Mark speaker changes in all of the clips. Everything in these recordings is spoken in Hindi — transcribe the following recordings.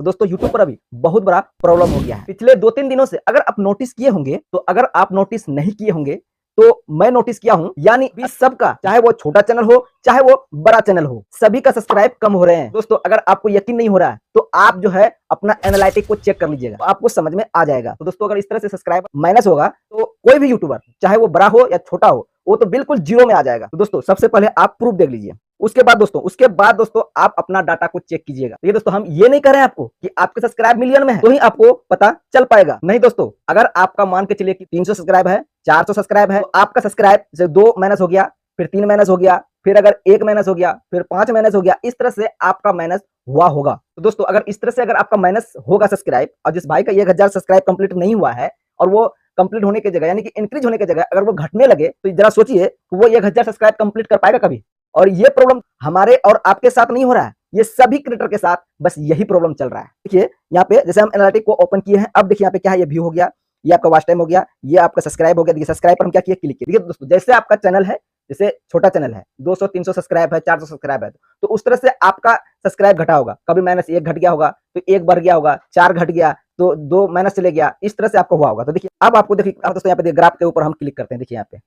Speaker 1: तो दोस्तों यूट्यूब पर अभी बहुत बड़ा प्रॉब्लम हो गया है। पिछले 2-3 दिनों से अगर आप नोटिस किए होंगे, तो अगर आप नोटिस नहीं किए होंगे तो मैं नोटिस किया हूं, यानी भी सबका, चाहे वो छोटा चैनल हो चाहे वो बड़ा चैनल हो, सभी का सब्सक्राइब कम हो रहे हैं। दोस्तों अगर आपको यकीन नहीं हो रहा है तो आप जो है अपना एनालिटिक को चेक कर लीजिएगा, तो आपको समझ में आ जाएगा। तो दोस्तों अगर इस तरह से सब्सक्राइब माइनस होगा तो कोई भी यूट्यूबर, चाहे वो बड़ा हो या छोटा हो, वो तो बिल्कुल जीरो में आ जाएगा। तो दोस्तों सबसे पहले आप प्रूफ देख लीजिए, उसके बाद दोस्तों आप अपना डाटा को चेक कीजिएगा। ये दोस्तों हम ये नहीं कर रहे हैं आपको कि आपके सब्सक्राइब मिलियन में है तो ही आपको पता चल पाएगा, नहीं दोस्तों। अगर आपका मान के चलिए कि 300 सब्सक्राइब है, 400 सब्सक्राइब है, तो आपका सब्सक्राइब से 2 माइनस हो गया, फिर 3 माइनस हो गया, फिर अगर 1 माइनस हो गया, फिर 5 माइनस हो गया, इस तरह से आपका माइनस हुआ होगा। तो दोस्तों अगर इस तरह से अगर आपका माइनस होगा सब्सक्राइब, और जिस भाई का 1000 सब्सक्राइब कंप्लीट नहीं हुआ है और वो कंप्लीट होने की जगह यानी कि इंक्रीज होने की जगह अगर वो घटने लगे, तो जरा सोचिए वो 1000 सब्सक्राइब कंप्लीट कर पाएगा कभी। और ये प्रॉब्लम हमारे और आपके साथ नहीं हो रहा है, ये सभी क्रिएटर के साथ बस यही प्रॉब्लम चल रहा है। देखिए यहाँ पे जैसे हम एनालिटिक को ओपन किए हैं, अब देखिए यहाँ पे क्या है, ये व्यू हो गया, ये आपका वॉच टाइम हो गया, ये आपका सब्सक्राइब हो गया। देखिए सब्सक्राइब पर हम क्या किए, क्लिक किए। देखिए दोस्तों जैसे आपका चैनल है, जैसे छोटा चैनल है, 200-300 सब्सक्राइब है, 400 सब्सक्राइब है, तो उस तरह से आपका सब्सक्राइब घटा होगा। कभी माइनस 1 घट गया होगा, तो 1 बढ़ गया होगा, 4 घट गया तो 2 माइनस चले गया, इस तरह से आपको हुआ होगा। तो देखिए अब आपको देखिए दोस्तों यहाँ पे ग्राफ के ऊपर हम क्लिक करते हैं। देखिए यहाँ पे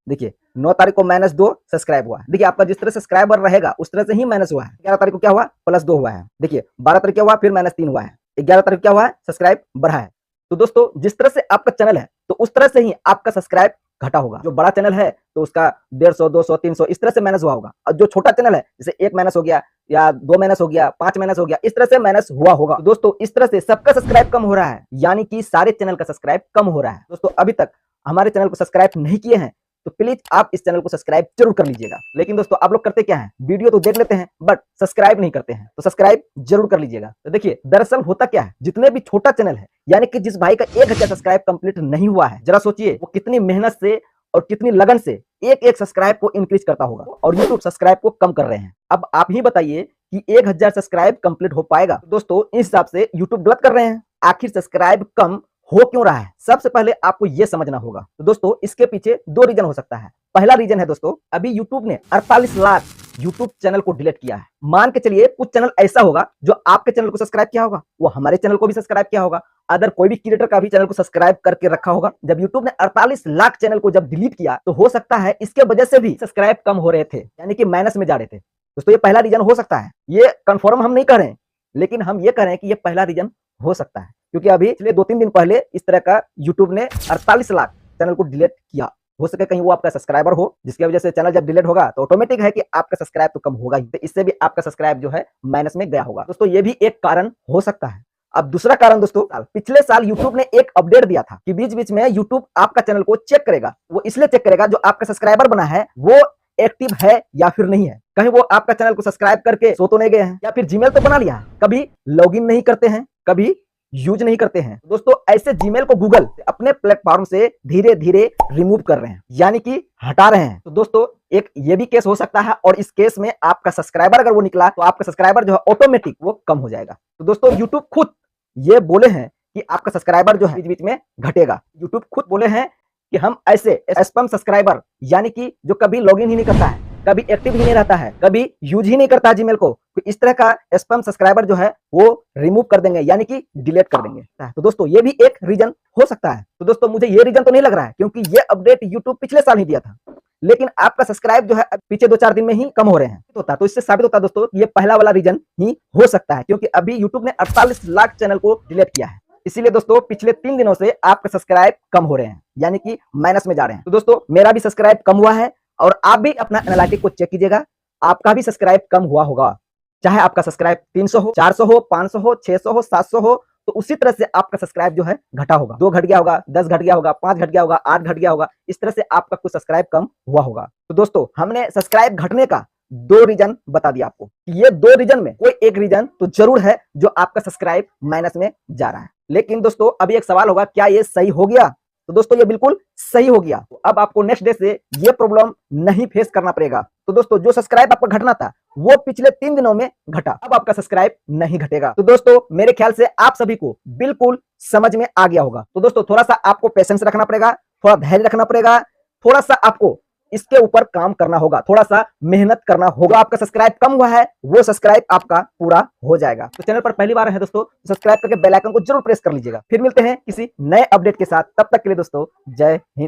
Speaker 1: देखिए 9 तारीख को -2 सब्सक्राइब हुआ। देखिए आपका जिस तरह सब्सक्राइबर रहेगा उस तरह से ही माइनस हुआ है। 11 तारीख को क्या हुआ, +2 हुआ है। देखिए 12 तारीख क्या हुआ, फिर -3 हुआ है। 11 तारीख क्या हुआ है, सब्सक्राइब बढ़ा है। तो दोस्तों जिस तरह से आपका चैनल है, तो उस तरह से ही आपका सब्सक्राइब घटा होगा। जो बड़ा चैनल है तो उसका 150, 200, 300 इस तरह से माइनस हुआ होगा, और जो छोटा चैनल है जैसे 1 माइनस हो गया या 2 माइनस हो गया, 5 माइनस हो गया, इस तरह से माइनस हुआ होगा। तो दोस्तों इस तरह से सबका सब्सक्राइब कम हो रहा है, यानी कि सारे चैनल का सब्सक्राइब कम हो रहा है। दोस्तों अभी तक हमारे चैनल को सब्सक्राइब नहीं किए हैं तो प्लीज आप इस चैनल को सब्सक्राइब जरूर कर लीजिएगा। लेकिन दोस्तों आप लोग करते क्या हैं, वीडियो तो देख लेते हैं बट सब्सक्राइब नहीं करते हैं, तो सब्सक्राइब जरूर कर लीजिएगा। तो देखिए दरअसल होता क्या है, जितने भी छोटा चैनल है, यानी कि जिस भाई का 1000 सब्सक्राइब कंप्लीट नहीं हुआ है, जरा सोचिए वो कितनी मेहनत से और कितनी लगन से एक सब्सक्राइब को इंक्रीज करता होगा, और यूट्यूब सब्सक्राइब को कम कर रहे हैं। अब आप ही बताइए कि 1000 सब्सक्राइब कंप्लीट हो पाएगा? तो दोस्तों इस हिसाब से यूट्यूब गलत कर रहे हैं। आखिर सब्सक्राइब कम हो क्यों रहा है, सबसे पहले आपको यह समझना होगा। तो दोस्तों इसके पीछे 2 रीजन हो सकता है। पहला रीजन है दोस्तों, अभी यूट्यूब ने 48 लाख यूट्यूब चैनल को डिलीट किया है। मान के चलिए कुछ चैनल ऐसा होगा जो आपके चैनल को सब्सक्राइब किया होगा, वो हमारे चैनल को भी सब्सक्राइब किया होगा, अदर कोई भी क्रिएटर का भी चैनल को सब्सक्राइब करके रखा होगा। जब यूट्यूब ने 48 लाख चैनल को जब डिलीट किया, तो हो सकता है इसके वजह से भी सब्सक्राइब कम हो रहे थे, यानी कि माइनस में जा रहे थे। दोस्तों ये पहला रीजन हो सकता है, ये कंफर्म हम नहीं कर रहे हैं, लेकिन हम ये कह रहे हैं कि ये पहला रीजन हो सकता है, क्योंकि अभी पिछले 2-3 दिन पहले इस तरह का यूट्यूब ने 48 लाख चैनल को डिलीट किया। हो सके कहीं वो आपका सब्सक्राइबर हो, जिसकी वजह से चैनल जब डिलीट होगा तो ऑटोमेटिक है कि आपका सब्सक्राइब तो कम होगा ही, तो इससे भी आपका सब्सक्राइब जो है माइनस में गया होगा। दोस्तों ये भी एक कारण हो सकता है। अब दूसरा कारण दोस्तों, पिछले साल यूट्यूब ने एक अपडेट दिया था कि बीच बीच में यूट्यूब आपका चैनल को चेक करेगा। वो इसलिए चेक करेगा जो आपका सब्सक्राइबर बना है वो एक्टिव है या फिर नहीं है, कहीं वो आपका चैनल को सब्सक्राइब करके सो तो नहीं गए हैं, या फिर जीमेल तो बना लिया है, कभी लॉगिन नहीं करते हैं, कभी यूज नहीं करते हैं। दोस्तों ऐसे जीमेल को गूगल अपने प्लेटफॉर्म से धीरे धीरे रिमूव कर रहे हैं, यानी कि हटा रहे हैं। तो दोस्तों एक ये भी केस हो सकता है, और इस केस में आपका सब्सक्राइबर अगर वो निकला तो आपका सब्सक्राइबर जो है ऑटोमेटिक वो कम हो जाएगा। तो दोस्तों यूट्यूब खुद ये बोले हैं कि आपका सब्सक्राइबर जो है बीच बीच में घटेगा। यूट्यूब खुद बोले हैं कि हम ऐसे स्पैम सब्सक्राइबर, यानी कि जो कभी लॉगिन ही नहीं करता है, कभी एक्टिव ही नहीं रहता है, कभी यूज ही नहीं करता है जीमेल को, तो इस तरह का स्पैम सब्सक्राइबर जो है वो रिमूव कर देंगे, यानी कि डिलीट कर देंगे। तो दोस्तों ये भी एक रीजन हो सकता है। तो दोस्तों मुझे ये रीजन तो नहीं लग रहा है, क्योंकि ये अपडेट यूट्यूब पिछले साल ही दिया था, लेकिन आपका सब्सक्राइब जो है पीछे 2-4 दिन में ही कम हो रहे हैं। तो इससे साबित होता है दोस्तों ये पहला वाला रीजन ही हो सकता है, क्योंकि अभी यूट्यूब ने 48 लाख चैनल को डिलीट किया है। इसीलिए दोस्तों पिछले 3 दिनों से आपका सब्सक्राइब कम हो रहे हैं, यानी कि माइनस में जा रहे हैं। तो दोस्तों मेरा भी सब्सक्राइब कम हुआ है, और आप भी अपना एनालिटिक को चेक कीजिएगा, आपका भी सब्सक्राइब कम हुआ होगा। चाहे आपका सब्सक्राइब 300 हो, 400 हो, 500 हो, 600 हो, 700 हो, तो उसी तरह से आपका सब्सक्राइब जो है घटा होगा। 2 घट गया होगा, 10 घट गया होगा, 5 घट गया होगा, 8 घट गया होगा, इस तरह से आपका कुछ सब्सक्राइब कम हुआ होगा। तो दोस्तों हमने सब्सक्राइब घटने का 2 रीजन बता दिया आपको। ये 2 रीजन में कोई एक रीजन तो जरूर है जो आपका सब्सक्राइब माइनस में जा रहा है। लेकिन दोस्तों अभी एक सवाल होगा, क्या ये सही हो गया? तो दोस्तों ये बिल्कुल सही हो गया। तो अब आपको नेक्स्ट डे से ये प्रॉब्लम नहीं फेस करना पड़ेगा। तो दोस्तों जो सब्सक्राइब आपका घटना था वो पिछले 3 दिनों में घटा, अब आपका सब्सक्राइब नहीं घटेगा। तो दोस्तों मेरे ख्याल से आप सभी को बिल्कुल समझ में आ गया होगा। तो दोस्तों थोड़ा सा आपको पेशेंस रखना पड़ेगा, थोड़ा धैर्य रखना पड़ेगा, थोड़ा सा आपको इसके ऊपर काम करना होगा, थोड़ा सा मेहनत करना होगा। आपका सब्सक्राइब कम हुआ है, वो सब्सक्राइब आपका पूरा हो जाएगा। तो चैनल पर पहली बार है दोस्तों, सब्सक्राइब करके बेल आइकन को जरूर प्रेस कर लीजिएगा। फिर मिलते हैं किसी नए अपडेट के साथ, तब तक के लिए दोस्तों जय हिंद।